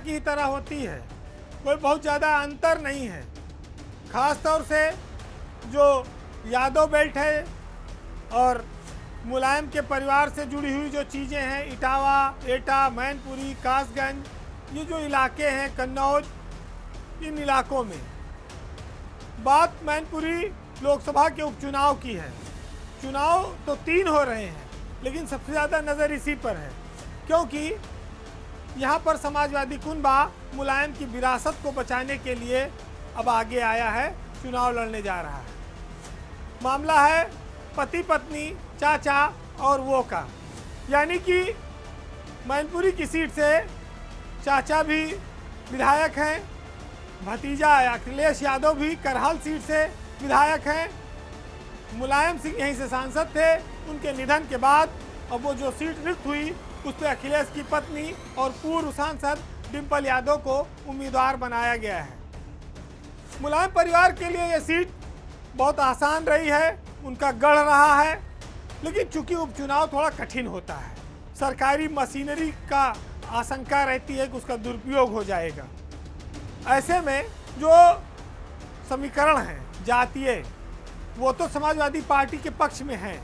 की ही तरह होती है, कोई बहुत ज़्यादा अंतर नहीं है। ख़ास तौर से जो यादव बेल्ट है और मुलायम के परिवार से जुड़ी हुई जो चीज़ें हैं, इटावा, एटा, मैनपुरी, कासगंज, ये जो इलाके हैं, कन्नौज, इन इलाकों में। बात मैनपुरी लोकसभा के उपचुनाव की है। चुनाव तो 3 हो रहे हैं, लेकिन सबसे ज़्यादा नज़र इसी पर है, क्योंकि यहाँ पर समाजवादी कुनबा मुलायम की विरासत को बचाने के लिए अब आगे आया है, चुनाव लड़ने जा रहा है। मामला है पति पत्नी, चाचा और वो का, यानी कि मैनपुरी की सीट से चाचा भी विधायक हैं, भतीजा अखिलेश यादव भी करहल सीट से विधायक हैं। मुलायम सिंह यहीं से सांसद थे, उनके निधन के बाद अब वो जो सीट रिक्त हुई उस पर अखिलेश की पत्नी और पूर्व सांसद डिम्पल यादव को उम्मीदवार बनाया गया है। मुलायम परिवार के लिए ये सीट बहुत आसान रही है, उनका गढ़ रहा है, लेकिन चूंकि उपचुनाव थोड़ा कठिन होता है, सरकारी मशीनरी का आशंका रहती है कि उसका दुरुपयोग हो जाएगा। ऐसे में जो समीकरण हैं जातीय, वो तो समाजवादी पार्टी के पक्ष में हैं।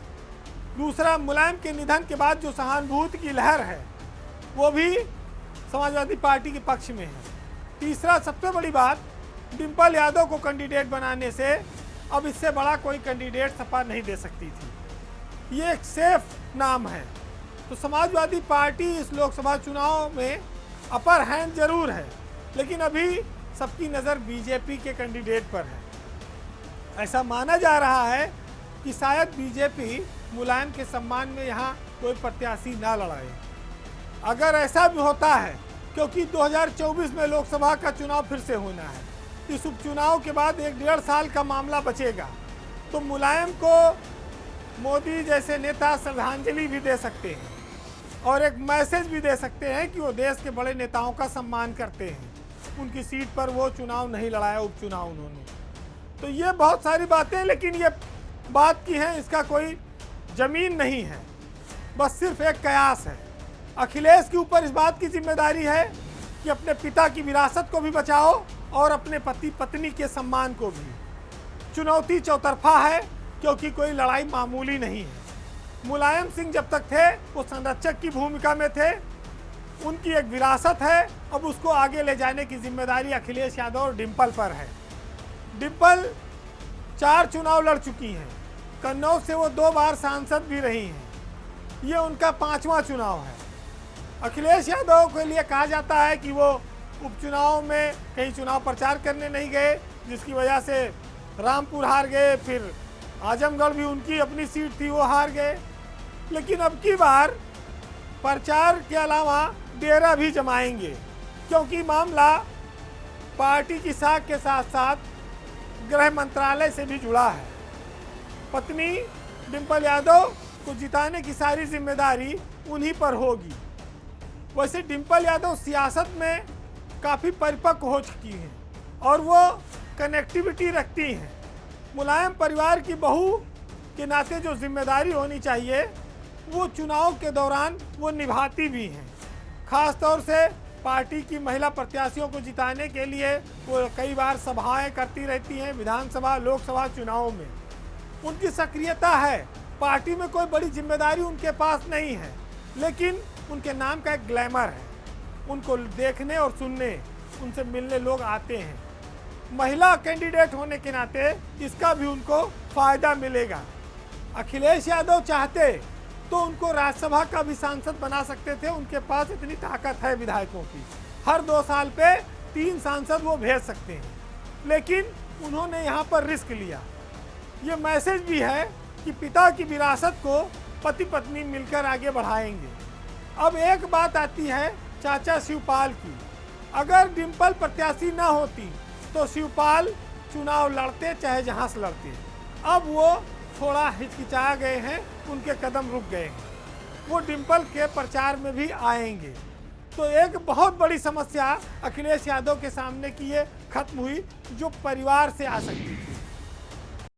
दूसरा, मुलायम के निधन के बाद जो सहानुभूति की लहर है वो भी समाजवादी पार्टी के पक्ष में है। तीसरा, सबसे बड़ी बात, डिम्पल यादव को कैंडिडेट बनाने से अब इससे बड़ा कोई कैंडिडेट सपा नहीं दे सकती थी। ये एक सेफ नाम है। तो समाजवादी पार्टी इस लोकसभा चुनाव में अपर हैंड जरूर है, लेकिन अभी सबकी नज़र बीजेपी के कैंडिडेट पर है। ऐसा माना जा रहा है कि शायद बीजेपी मुलायम के सम्मान में यहाँ कोई प्रत्याशी ना लड़ाए। अगर ऐसा भी होता है, क्योंकि 2024 में लोकसभा का चुनाव फिर से होना है, इस उपचुनाव के बाद 1-1.5 साल का मामला बचेगा, तो मुलायम को मोदी जैसे नेता श्रद्धांजलि भी दे सकते हैं और एक मैसेज भी दे सकते हैं कि वो देश के बड़े नेताओं का सम्मान करते हैं। उनकी सीट पर वो चुनाव नहीं लड़ाया, उपचुनाव उन्होंने। तो ये बहुत सारी बातें, लेकिन ये बात की हैं, इसका कोई जमीन नहीं है, बस सिर्फ एक कयास है। अखिलेश के ऊपर इस बात की जिम्मेदारी है कि अपने पिता की विरासत को भी बचाओ और अपने पति पत्नी के सम्मान को भी। चुनौती चौतरफा है, क्योंकि कोई लड़ाई मामूली नहीं है। मुलायम सिंह जब तक थे वो संरक्षक की भूमिका में थे, उनकी एक विरासत है, अब उसको आगे ले जाने की जिम्मेदारी अखिलेश यादव और डिम्पल पर है। डिम्पल 4 चुनाव लड़ चुकी हैं, कन्नौज से वो 2 बार सांसद भी रही हैं, ये उनका 5वां चुनाव है। अखिलेश यादव के लिए कहा जाता है कि वो उपचुनाव में कहीं चुनाव प्रचार करने नहीं गए, जिसकी वजह से रामपुर हार गए, फिर आजमगढ़ भी उनकी अपनी सीट थी, वो हार गए। लेकिन अब की बार प्रचार के अलावा डेरा भी जमाएंगे, क्योंकि मामला पार्टी की साख के साथ साथ गृह मंत्रालय से भी जुड़ा है। पत्नी डिम्पल यादव को जिताने की सारी जिम्मेदारी उन्हीं पर होगी। वैसे डिम्पल यादव सियासत में काफ़ी परिपक्व हो चुकी हैं और वो कनेक्टिविटी रखती हैं। मुलायम परिवार की बहू के नाते जो जिम्मेदारी होनी चाहिए वो चुनाव के दौरान वो निभाती भी हैं। ख़ास तौर से पार्टी की महिला प्रत्याशियों को जिताने के लिए वो कई बार सभाएं करती रहती हैं, विधानसभा लोकसभा चुनावों में उनकी सक्रियता है। पार्टी में कोई बड़ी जिम्मेदारी उनके पास नहीं है, लेकिन उनके नाम का एक ग्लैमर है, उनको देखने और सुनने, उनसे मिलने लोग आते हैं। महिला कैंडिडेट होने के नाते इसका भी उनको फ़ायदा मिलेगा। अखिलेश यादव चाहते तो उनको राज्यसभा का भी सांसद बना सकते थे, उनके पास इतनी ताकत है विधायकों की, हर 2 साल पे 3 सांसद वो भेज सकते हैं, लेकिन उन्होंने यहाँ पर रिस्क लिया। ये मैसेज भी है कि पिता की विरासत को पति पत्नी मिलकर आगे बढ़ाएंगे। अब एक बात आती है चाचा शिवपाल की, अगर डिम्पल प्रत्याशी ना होती तो शिवपाल चुनाव लड़ते चाहे जहाँ से लड़ते। अब वो थोड़ा हिचकिचा गए हैं, उनके कदम रुक गए हैं, वो डिम्पल के प्रचार में भी आएंगे। तो एक बहुत बड़ी समस्या अखिलेश यादव के सामने की ये खत्म हुई, जो परिवार से आ सकती थी।